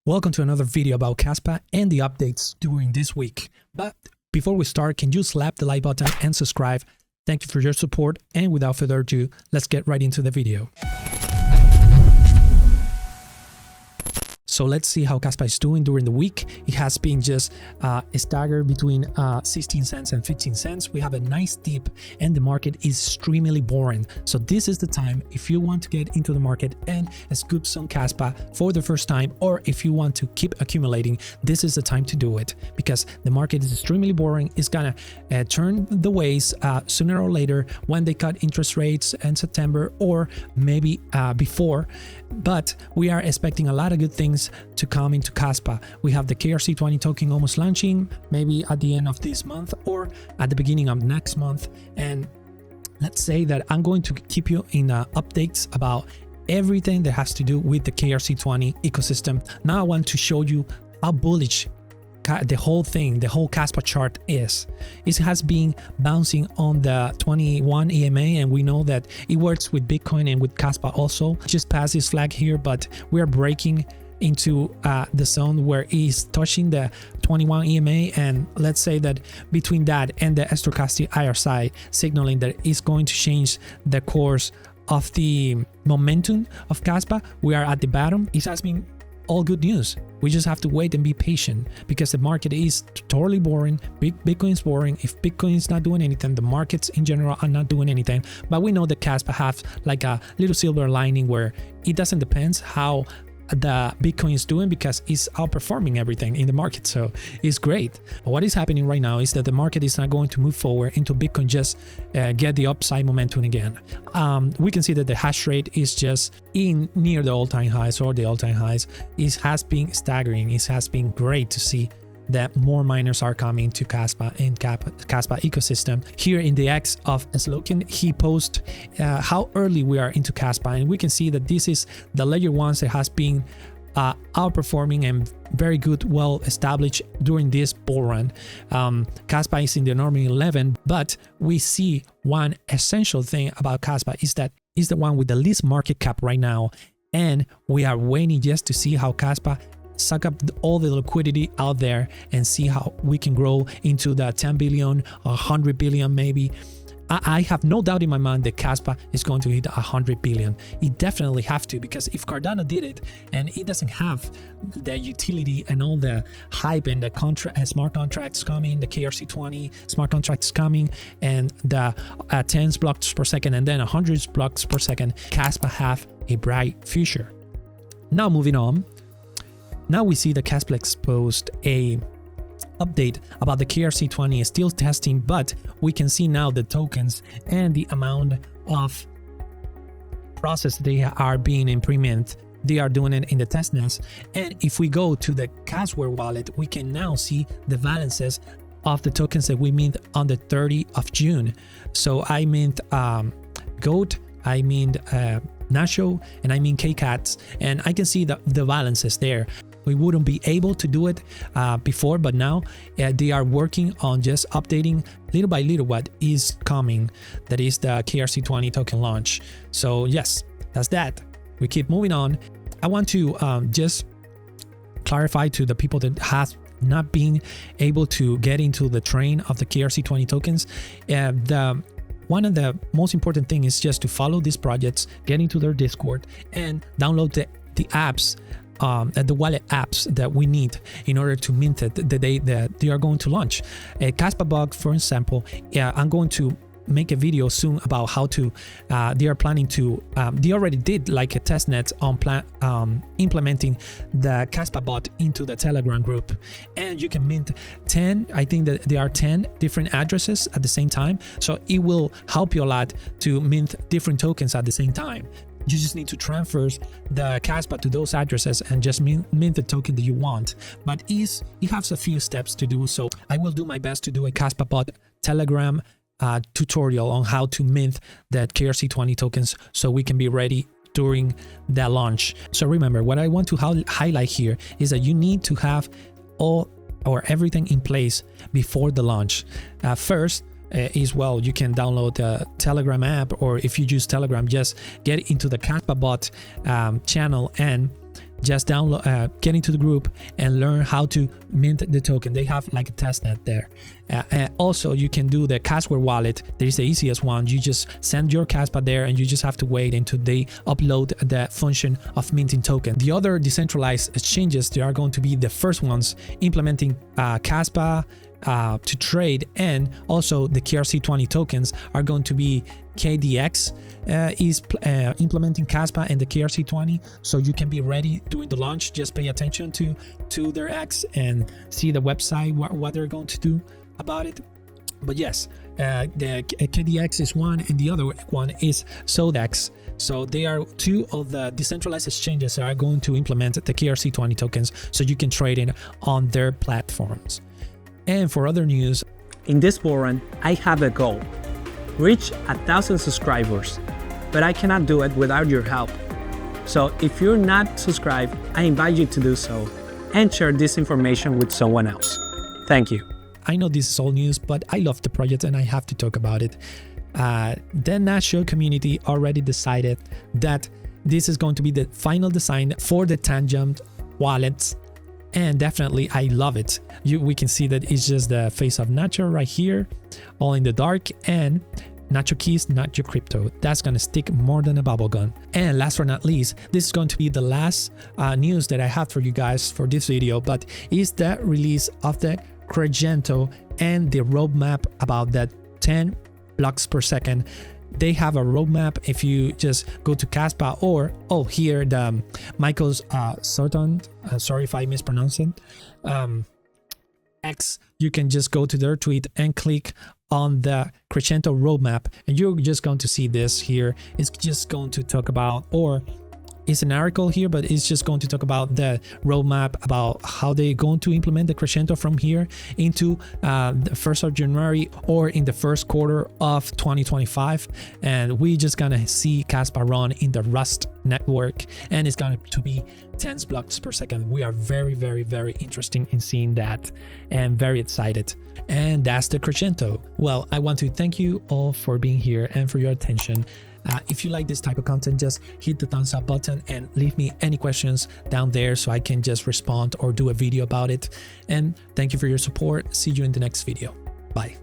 Welcome to another video about Kaspa and the updates during this week. But before we start, can you slap the like button and subscribe? Thank you for your support, and without further ado, let's get right into the video. So let's see how Kaspa is doing during the week. It has been just staggered between 16 cents and 15 cents. We have a nice dip and the market is extremely boring. So this is the time if you want to get into the market and scoop some Kaspa for the first time, or if you want to keep accumulating, this is the time to do it because the market is extremely boring. It's gonna turn the ways sooner or later when they cut interest rates in September or maybe before. But we are expecting a lot of good things to come into Kaspa. We have the KRC20 token almost launching, maybe at the end of this month or at the beginning of next month. And let's say that I'm going to keep you in updates about everything that has to do with the KRC20 ecosystem. Now I want to show you how bullish the whole thing, the whole Kaspa chart is. It has been bouncing on the 21 EMA, and we know that it works with Bitcoin and with Kaspa also. Just past this flag here, but we are breaking into the zone where it's touching the 21 EMA, and let's say that between that and the stochastic RSI signaling that is going to change the course of the momentum of Kaspa, we are at the bottom. It has been all good news. We just have to wait and be patient because the market is totally boring. Bitcoin is boring. If Bitcoin is not doing anything, the markets in general are not doing anything. But we know that Kaspa has like a little silver lining where it doesn't depend how the Bitcoin is doing because it's outperforming everything in the market, so it's great. But what is happening right now is that the market is not going to move forward until Bitcoin just get the upside momentum again. We can see that the hash rate is just in near the all-time highs or the all-time highs. It has been staggering. It has been great to see that more miners are coming to Kaspa and Kaspa ecosystem. Here in the X of Slokin, he posts how early we are into Kaspa, and we can see that this is the layer ones that has been outperforming and very good, well established during this bull run. Kaspa is in the normal 11, but we see one essential thing about Kaspa is that it's the one with the least market cap right now, and we are waiting just to see how Kaspa suck up all the liquidity out there and see how we can grow into the 10 billion, 100 billion maybe. I have no doubt in my mind that Kaspa is going to hit 100 billion. It definitely have to, because if Cardano did it and it doesn't have the utility and all the hype and the smart contracts coming, the KRC20 smart contracts coming, and the 10 blocks per second and then 100 blocks per second, Kaspa have a bright future. Now moving on. Now we see the Kasplex post a update about the KRC20 is still testing, but we can see now the tokens and the amount of process they are being implemented. They are doing it in the testnets. And if we go to the Kasware wallet, we can now see the balances of the tokens that we mint on the 30th of June. So I mint GOAT, I mint Nacho, and I mean KCats, and I can see the balances there. We wouldn't be able to do it before, but now they are working on just updating little by little what is coming. That is the KRC20 token launch. So yes, that's that. We keep moving on. I want to just clarify to the people that have not been able to get into the train of the KRC20 tokens. One of the most important things is just to follow these projects, get into their Discord, and download the apps, the wallet apps that we need in order to mint it the day that they are going to launch. Kaspa bug, for example, I'm going to make a video soon about how to they are planning to they already did like a testnet on implementing the Kaspa bot into the Telegram group, and you can mint 10, I think that there are 10 different addresses at the same time, so it will help you a lot to mint different tokens at the same time. You just need to transfer the Kaspa to those addresses and just mint the token that you want. But it has a few steps to do, so I will do my best to do a Kaspa bot Telegram tutorial on how to mint that KRC20 tokens so we can be ready during the launch. So remember, what I want to highlight here is that you need to have all or everything in place before the launch. First, is, well, you can download the Telegram app, or if you use Telegram, just get into the Kaspa bot channel and just download, get into the group and learn how to mint the token. They have like a testnet there. And also, you can do the Kaspa wallet. There is the easiest one. You just send your Kaspa there, and you just have to wait until they upload the function of minting token. The other decentralized exchanges, they are going to be the first ones implementing Kaspa to trade, and also the KRC20 tokens are going to be KDX is implementing Kaspa and the KRC20, so you can be ready during the launch. Just pay attention to their X and see the website what they're going to do about it. But yes, the KDX is one, and the other one is Zodex. So they are two of the decentralized exchanges that are going to implement the KRC20 tokens, so you can trade it on their platforms. And for other news, in this bull run, I have a goal: reach 1,000 subscribers, but I cannot do it without your help. So if you're not subscribed, I invite you to do so and share this information with someone else. Thank you. I know this is all news, but I love the project and I have to talk about it. The Nacho community already decided that this is going to be the final design for the Tangent wallets, and definitely I love it. We can see that it's just the face of Nacho right here, all in the dark, and Nacho keys, Nacho crypto. That's gonna stick more than a bubble gun. And last but not least, this is going to be the last news that I have for you guys for this video, but is the release of the Crescento and the roadmap about that 10 blocks per second. They have a roadmap. If you just go to Kaspa, or here the Michael's Sorton, sorry if I mispronounce it, X, you can just go to their tweet and click on the Crescento roadmap, and you're just going to see this here. It's just going to talk about, or it's an article here, but it's just going to talk about the roadmap, about how they're going to implement the Crescento from here into the 1st of January or in the first quarter of 2025. And we're just gonna see Kaspa run in the Rust network, and it's going to be 10 blocks per second. We are very, very, very interested in seeing that and very excited. And that's the Crescento. Well, I want to thank you all for being here and for your attention. If you like this type of content, just hit the thumbs up button and leave me any questions down there so I can just respond or do a video about it. And thank you for your support. See you in the next video. Bye.